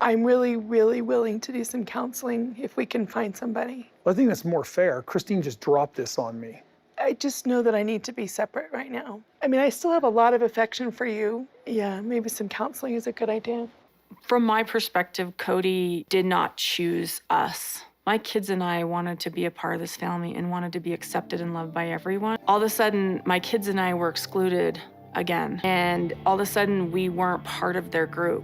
I'm really, really willing to do some counseling if we can find somebody. Well, I think that's more fair. Christine just dropped this on me. I just know that I need to be separate right now. I mean, I still have a lot of affection for you. Yeah, maybe some counseling is a good idea. From my perspective, Kody did not choose us. My kids and I wanted to be a part of this family and wanted to be accepted and loved by everyone. All of a sudden, my kids and I were excluded again, and all of a sudden, we weren't part of their group.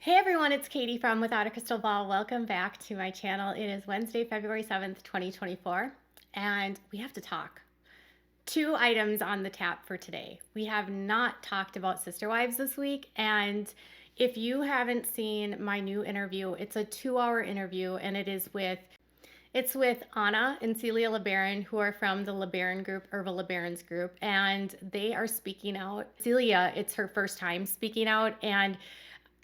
Hey everyone, it's Katie from Without a Crystal Ball. Welcome back to my channel. It is Wednesday, February 7th, 2024, and we have to talk. 2 items on the tap for today. We have not talked about sister wives this week, and if you haven't seen my new interview, it's a 2-hour interview, and it's with Anna and Celia LeBaron, who are from the LeBaron group, Irva LeBaron's group, and they are speaking out. Celia, it's her first time speaking out, and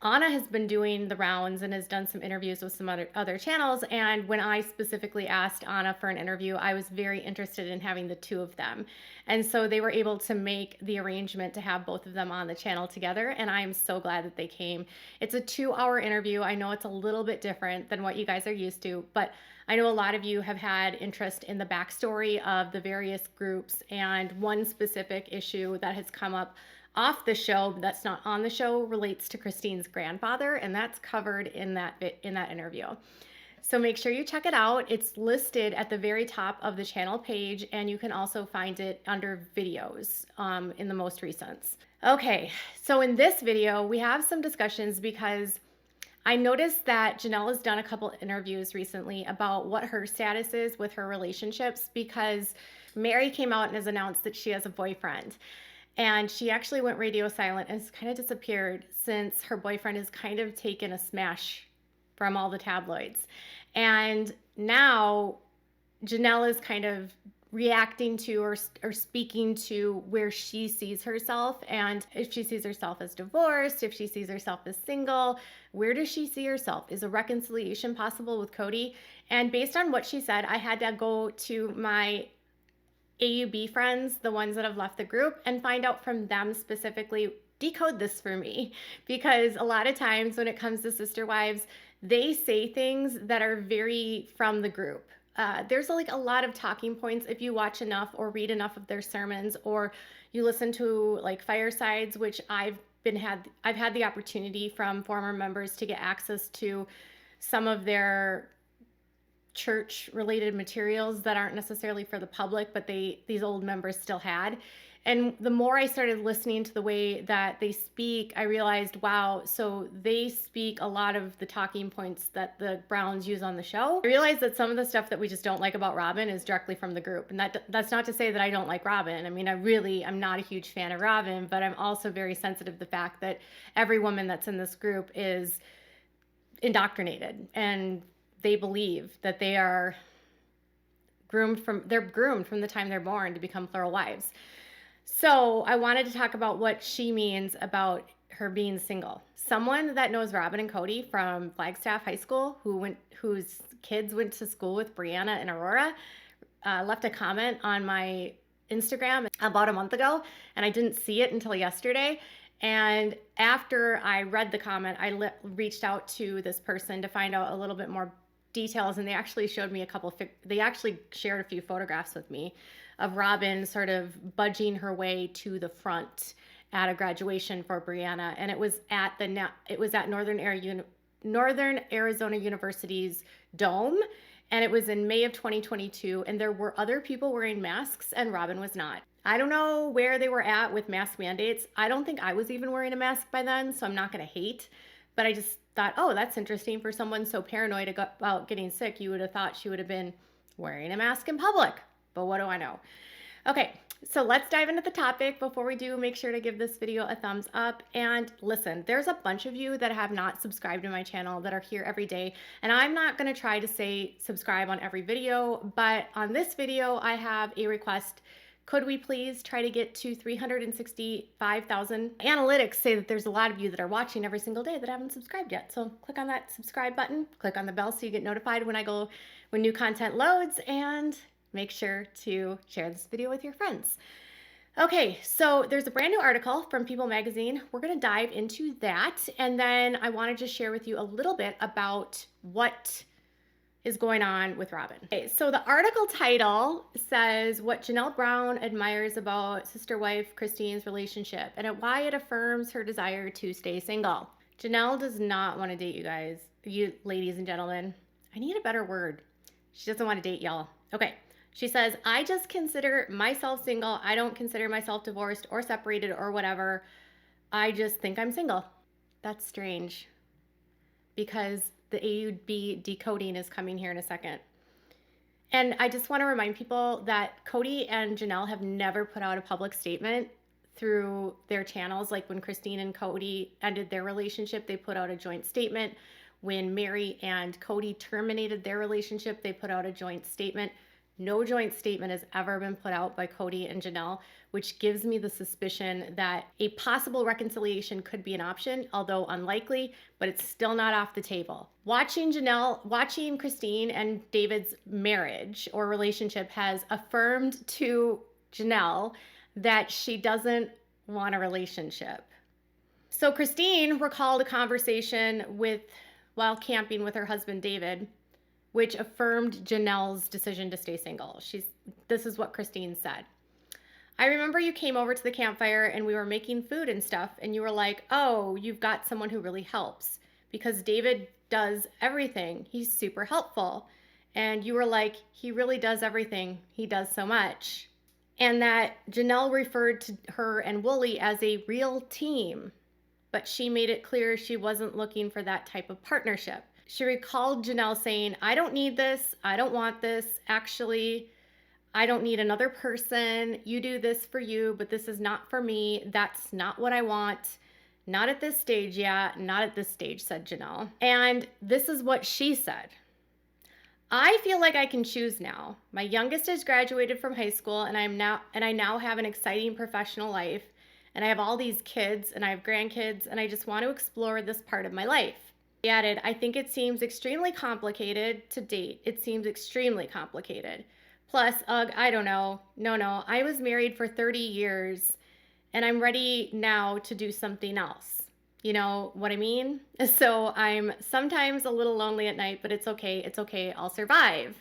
Anna has been doing the rounds and has done some interviews with some other channels, and when I specifically asked Anna for an interview, I was very interested in having the 2 of them. And so they were able to make the arrangement to have both of them on the channel together, and I am so glad that they came. It's a 2-hour interview. I know it's a little bit different than what you guys are used to, but I know a lot of you have had interest in the backstory of the various groups, and one specific issue that has come up off the show that's not on the show relates to Christine's grandfather, and that's covered in that interview. So make sure you check it out. It's listed at the very top of the channel page, and you can also find it under videos in the most recents. Okay, so in this video, we have some discussions because I noticed that Janelle has done a couple interviews recently about what her status is with her relationships, because Mary came out and has announced that she has a boyfriend. And she actually went radio silent and has kind of disappeared since her boyfriend has kind of taken a smash from all the tabloids. And now Janelle is kind of reacting to or speaking to where she sees herself, and if she sees herself as divorced, if she sees herself as single, where does she see herself? Is a reconciliation possible with Kody? And based on what she said, I had to go to my AUB friends, the ones that have left the group, and find out from them specifically, decode this for me, because a lot of times when it comes to sister wives, they say things that are very from the group. There's like a lot of talking points if you watch enough or read enough of their sermons, or you listen to like firesides, which I've had the opportunity from former members to get access to some of their church related materials that aren't necessarily for the public, but these old members still had. And the more I started listening to the way that they speak, I realized, wow, so they speak a lot of the talking points that the Browns use on the show. I realized that some of the stuff that we just don't like about Robyn is directly from the group. And that's not to say that I don't like Robyn. I mean, I'm not a huge fan of Robyn, but I'm also very sensitive to the fact that every woman that's in this group is indoctrinated, and they believe that they are groomed from the time they're born to become plural wives. So I wanted to talk about what she means about her being single. Someone that knows Robyn and Kody from Flagstaff High School, whose kids went to school with Brianna and Aurora, left a comment on my Instagram about a month ago, and I didn't see it until yesterday. And after I read the comment, I reached out to this person to find out a little bit more details, and they actually showed me they actually shared a few photographs with me of Robyn sort of budging her way to the front at a graduation for Brianna, and it was at Northern Arizona University's dome, and it was in May of 2022, and there were other people wearing masks, and Robyn was not. I don't know where they were at with mask mandates. I don't think I was even wearing a mask by then, so I'm not going to hate, but I just thought, oh, that's interesting. For someone so paranoid about getting sick, you would have thought she would have been wearing a mask in public, but what do I know? Okay, So let's dive into the topic. Before we do, make sure to give this video a thumbs up. And listen, there's a bunch of you that have not subscribed to my channel that are here every day. And I'm not going to try to say subscribe on every video, but on this video, I have a request. Could we please try to get to 365,000? Analytics say that there's a lot of you that are watching every single day that haven't subscribed yet. So click on that subscribe button, click on the bell so you get notified when new content loads, and make sure to share this video with your friends. Okay, so there's a brand new article from People Magazine. We're gonna dive into that. And then I wanna just share with you a little bit about what is going on with Robyn. Okay, so the article title says what Janelle Brown admires about sister wife Christine's relationship and why it affirms her desire to stay single. Janelle does not want to date you guys, you ladies and gentlemen. I need a better word. She doesn't want to date y'all. Okay. She says, I just consider myself single. I don't consider myself divorced or separated or whatever. I just think I'm single. That's strange because the AUB decoding is coming here in a second. And I just want to remind people that Kody and Janelle have never put out a public statement through their channels. Like when Christine and Kody ended their relationship, they put out a joint statement. When Mary and Kody terminated their relationship, they put out a joint statement. No joint statement has ever been put out by Kody and Janelle, which gives me the suspicion that a possible reconciliation could be an option, although unlikely, but it's still not off the table. Watching Christine and David's marriage or relationship has affirmed to Janelle that she doesn't want a relationship. So Christine recalled a conversation while camping with her husband, David, which affirmed Janelle's decision to stay single. This is what Christine said. I remember you came over to the campfire and we were making food and stuff, and you were like, oh, you've got someone who really helps because David does everything. He's super helpful. And you were like, he really does everything. He does so much. And that Janelle referred to her and Wooly as a real team, but she made it clear she wasn't looking for that type of partnership. She recalled Janelle saying, I don't need this. I don't want this. Actually, I don't need another person. You do this for you, but this is not for me. That's not what I want. Not at this stage, yeah. Not at this stage, said Janelle. And this is what she said. I feel like I can choose now. My youngest has graduated from high school and I now have an exciting professional life. And I have all these kids and I have grandkids and I just want to explore this part of my life. He added, I think it seems extremely complicated to date. It seems extremely complicated. Plus, I don't know. No, I was married for 30 years and I'm ready now to do something else. You know what I mean? So I'm sometimes a little lonely at night, but it's okay. It's okay. I'll survive.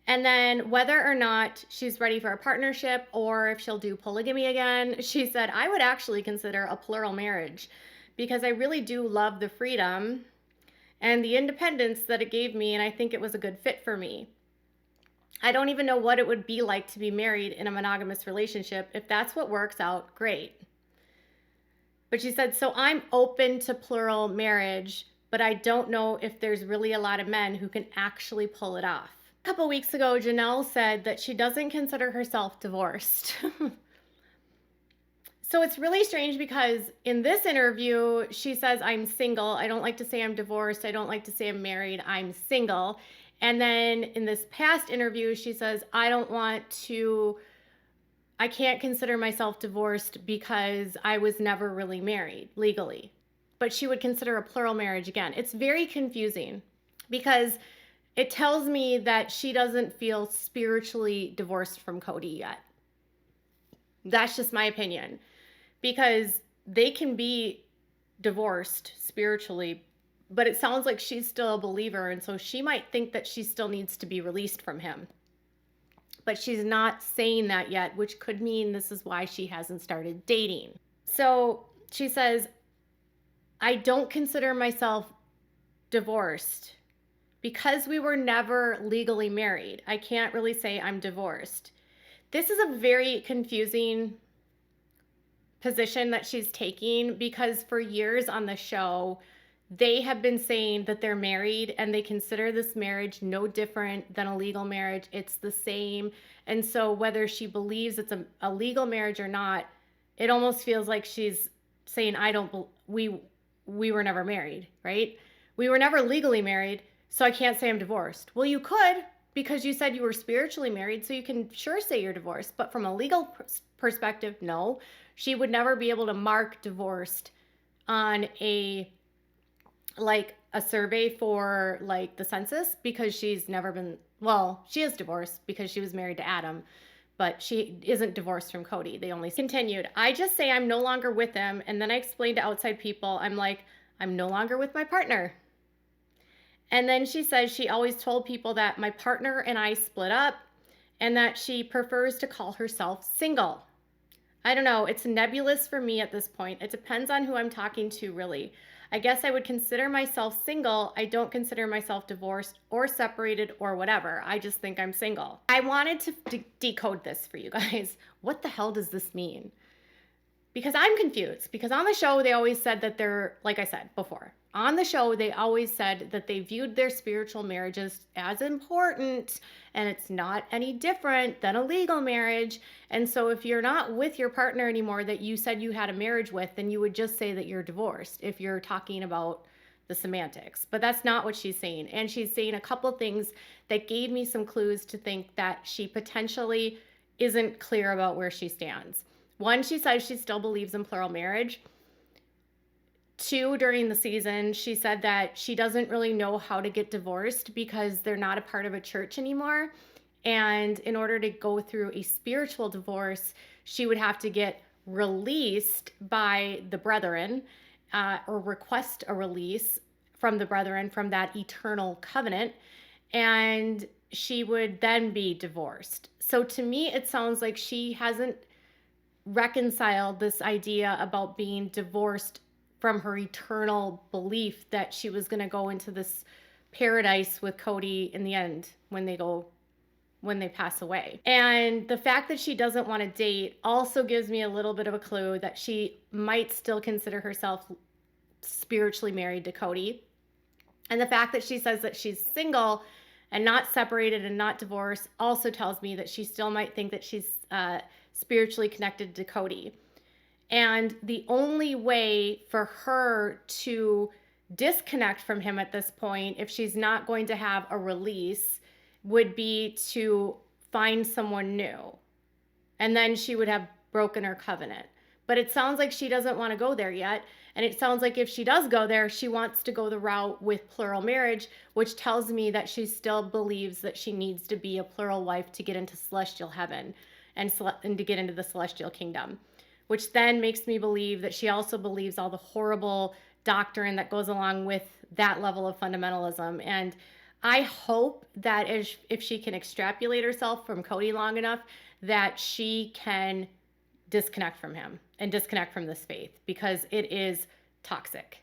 And then whether or not she's ready for a partnership or if she'll do polygamy again, she said, I would actually consider a plural marriage because I really do love the freedom and the independence that it gave me, and I think it was a good fit for me. I don't even know what it would be like to be married in a monogamous relationship. If that's what works out, great. But she said, so I'm open to plural marriage, but I don't know if there's really a lot of men who can actually pull it off. A couple weeks ago, Janelle said that she doesn't consider herself divorced. So it's really strange because in this interview, she says, I'm single. I don't like to say I'm divorced. I don't like to say I'm married. I'm single. And then in this past interview, she says, I can't consider myself divorced because I was never really married legally. But she would consider a plural marriage again. It's very confusing because it tells me that she doesn't feel spiritually divorced from Kody yet. That's just my opinion. Because they can be divorced spiritually, but it sounds like she's still a believer, and so she might think that she still needs to be released from him. But she's not saying that yet, which could mean this is why she hasn't started dating. So she says, I don't consider myself divorced because we were never legally married. I can't really say I'm divorced. This is a very confusing position that she's taking because for years on the show, they have been saying that they're married and they consider this marriage no different than a legal marriage. It's the same. And so whether she believes it's a legal marriage or not, it almost feels like she's saying, we were never married, right? We were never legally married, so I can't say I'm divorced. Well, you could, because you said you were spiritually married, so you can sure say you're divorced. But from a legal perspective, no. She would never be able to mark divorced on a survey for like the census, because she's never been, well, she is divorced because she was married to Adam, but she isn't divorced from Kody. They only continued. I just say I'm no longer with him, and then I explain to outside people, I'm like, I'm no longer with my partner. And then she says she always told people that my partner and I split up and that she prefers to call herself single. I don't know. It's nebulous for me at this point. It depends on who I'm talking to, really. I guess I would consider myself single. I don't consider myself divorced or separated or whatever. I just think I'm single. I wanted to decode this for you guys. What the hell does this mean? Because I'm confused. Because on the show, they always said that they're, like I said before, on the show, they always said that they viewed their spiritual marriages as important, and it's not any different than a legal marriage. And so if you're not with your partner anymore that you said you had a marriage with, then you would just say that you're divorced if you're talking about the semantics. But that's not what she's saying. And she's saying a couple things that gave me some clues to think that she potentially isn't clear about where she stands. One, she says she still believes in plural marriage. Two, during the season, she said that she doesn't really know how to get divorced because they're not a part of a church anymore. And in order to go through a spiritual divorce, she would have to get released by the brethren, or request a release from the brethren from that eternal covenant. And she would then be divorced. So to me, it sounds like she hasn't reconciled this idea about being divorced from her eternal belief that she was going to go into this paradise with Kody in the end when they pass away. And the fact that she doesn't want to date also gives me a little bit of a clue that she might still consider herself spiritually married to Kody. And the fact that she says that she's single and not separated and not divorced also tells me that she still might think that she's spiritually connected to Kody. And the only way for her to disconnect from him at this point, if she's not going to have a release, would be to find someone new. And then she would have broken her covenant. But it sounds like she doesn't want to go there yet. And it sounds like if she does go there, she wants to go the route with plural marriage, which tells me that she still believes that she needs to be a plural wife to get into celestial heaven and to get into the celestial kingdom. Which then makes me believe that she also believes all the horrible doctrine that goes along with that level of fundamentalism. And I hope that if she can extrapolate herself from Kody long enough, that she can disconnect from him and disconnect from this faith, because it is toxic.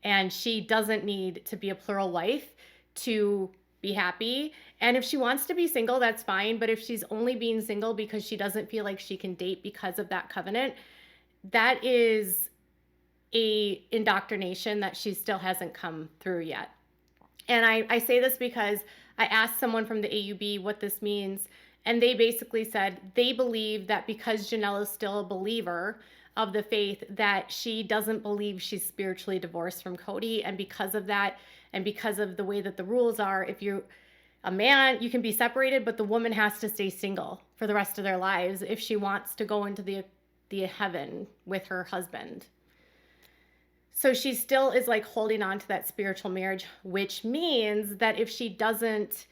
And she doesn't need to be a plural wife to be happy. And if she wants to be single, that's fine. But if she's only being single because she doesn't feel like she can date because of that covenant, that is a indoctrination that she still hasn't come through yet. And I say this because I asked someone from the AUB what this means, and they basically said they believe that because Janelle is still a believer of the faith, that she doesn't believe she's spiritually divorced from Kody. And because of that, and because of the way that the rules are, if you're a man, you can be separated, but the woman has to stay single for the rest of their lives if she wants to go into the heaven with her husband. So she still is like holding on to that spiritual marriage, which means that if she doesn't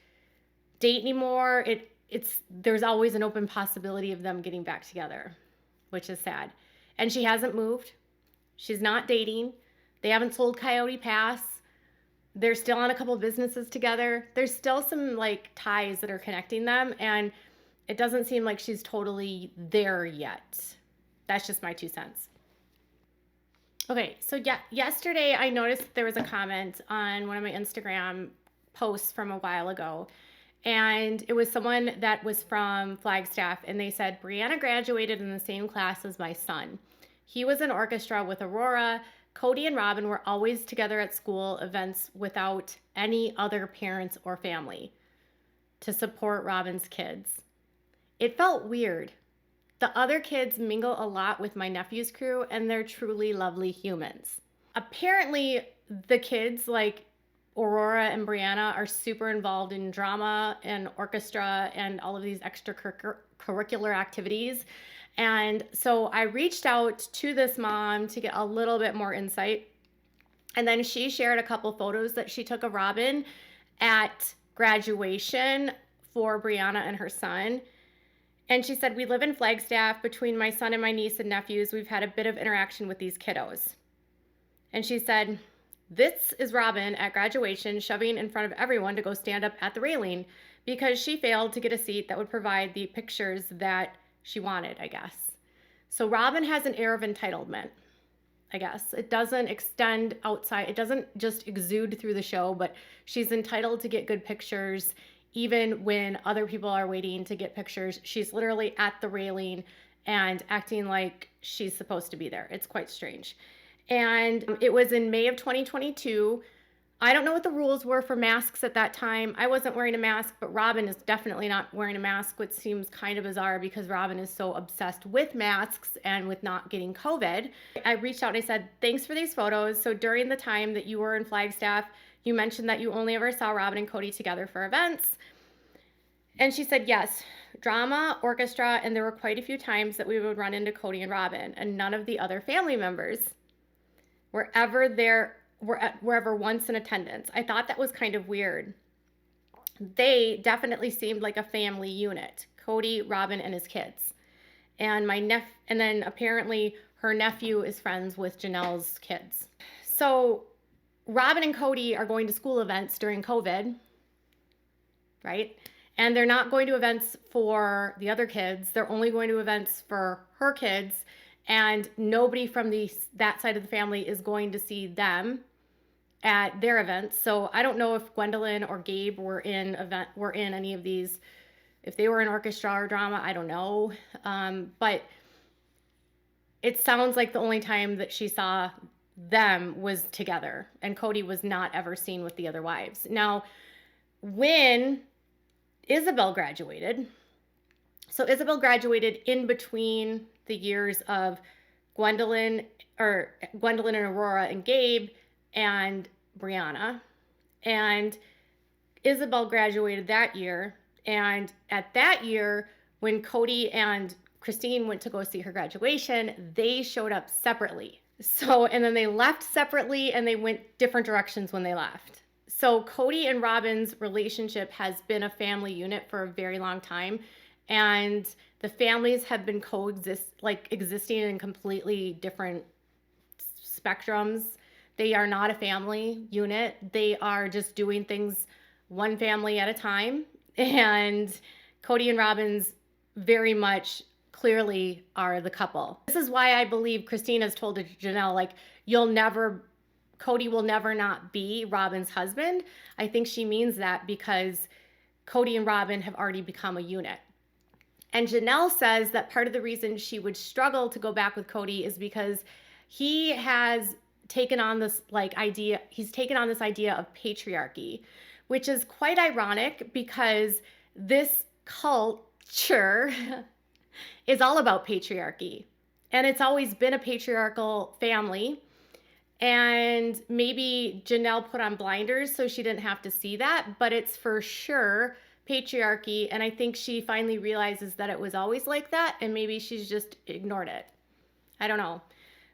date anymore, there's always an open possibility of them getting back together, which is sad. And she hasn't moved. She's not dating. They haven't sold Coyote Pass. They're still on a couple of businesses together. There's still some like ties that are connecting them, and it doesn't seem like she's totally there yet. That's just my 2 cents. Okay, so yesterday I noticed there was a comment on one of my Instagram posts from a while ago, and it was someone that was from Flagstaff, and they said, Brianna graduated in the same class as my son. He was in orchestra with Aurora. Kody and Robyn were always together at school events without any other parents or family to support Robyn's kids. It felt weird. The other kids mingle a lot with my nephew's crew, and they're truly lovely humans. Apparently, the kids, like Aurora and Brianna, are super involved in drama and orchestra and all of these extracurricular activities. And so I reached out to this mom to get a little bit more insight. And then she shared a couple photos that she took of Robyn at graduation for Brianna and her son. And she said, we live in Flagstaff. Between my son and my niece and nephews, we've had a bit of interaction with these kiddos. And she said, this is Robyn at graduation shoving in front of everyone to go stand up at the railing because she failed to get a seat that would provide the pictures that she wanted, I guess. So Robyn has an air of entitlement, I guess. It doesn't extend outside. It doesn't just exude through the show, but she's entitled to get good pictures even when other people are waiting to get pictures. She's literally at the railing and acting like she's supposed to be there. It's quite strange. And it was in May of 2022. I don't know what the rules were for masks at that time. I wasn't wearing a mask, but Robyn is definitely not wearing a mask, which seems kind of bizarre because Robyn is so obsessed with masks and with not getting COVID. I reached out and I said, thanks for these photos. So during the time that you were in Flagstaff, you mentioned that you only ever saw Robyn and Kody together for events. And she said, yes, drama, orchestra, and there were quite a few times that we would run into Kody and Robyn, and none of the other family members were ever once in attendance. I thought that was kind of weird. They definitely seemed like a family unit, Kody, Robyn, and his kids. And and then apparently her nephew is friends with Janelle's kids. So Robyn and Kody are going to school events during COVID, right? And they're not going to events for the other kids. They're only going to events for her kids. And nobody from that side of the family is going to see them at their events. So I don't know if Gwendolyn or Gabe were in any of these, if they were in orchestra or drama, I don't know. But it sounds like the only time that she saw them was together, and Kody was not ever seen with the other wives. Now, when Isabel graduated, so Isabel graduated in between the years of Gwendolyn and Aurora and Gabe and Brianna. And Isabel graduated that year. And at that year, when Kody and Christine went to go see her graduation, they showed up separately. So, and then they left separately and they went different directions when they left. So Kody and Robyn's relationship has been a family unit for a very long time. And the families have been existing in completely different spectrums. They are not a family unit. They are just doing things one family at a time. And Kody and Robyn's very much clearly are the couple. This is why I believe Christina's told to Janelle, like, Kody will never not be Robyn's husband. I think she means that because Kody and Robyn have already become a unit. And Janelle says that part of the reason she would struggle to go back with Kody is because he has taken on this idea of patriarchy, which is quite ironic because this culture is all about patriarchy. And it's always been a patriarchal family. And maybe Janelle put on blinders so she didn't have to see that, but it's for sure patriarchy. And I think she finally realizes that it was always like that, and maybe she's just ignored it. I don't know.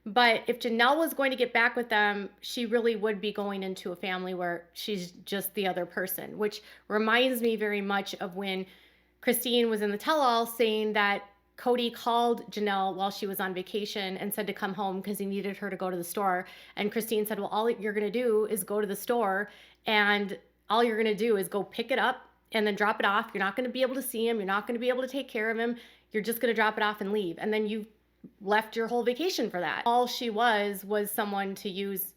But if Janelle was going to get back with them, she really would be going into a family where she's just the other person, which reminds me very much of when Christine was in the tell-all saying that Kody called Janelle while she was on vacation and said to come home because he needed her to go to the store. And Christine said, well, all you're going to do is go to the store, and all you're going to do is go pick it up and then drop it off. You're not going to be able to see him. You're not going to be able to take care of him. You're just going to drop it off and leave. And then you left your whole vacation for that. All she was someone to use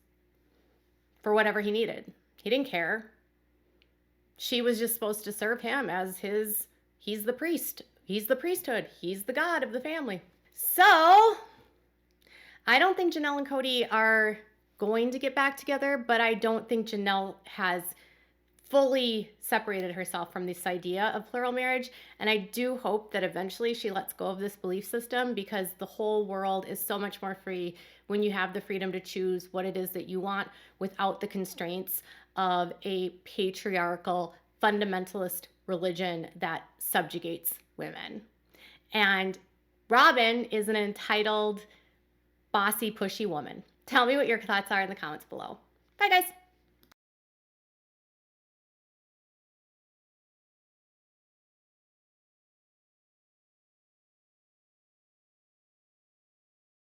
for whatever he needed. He didn't care. She was just supposed to serve him as he's the priest. He's the priesthood. He's the God of the family. So I don't think Janelle and Kody are going to get back together, but I don't think Janelle has fully separated herself from this idea of plural marriage. And I do hope that eventually she lets go of this belief system, because the whole world is so much more free when you have the freedom to choose what it is that you want without the constraints of a patriarchal, fundamentalist religion that subjugates women. And Robyn is an entitled, bossy, pushy woman. Tell me what your thoughts are in the comments below. Bye, guys.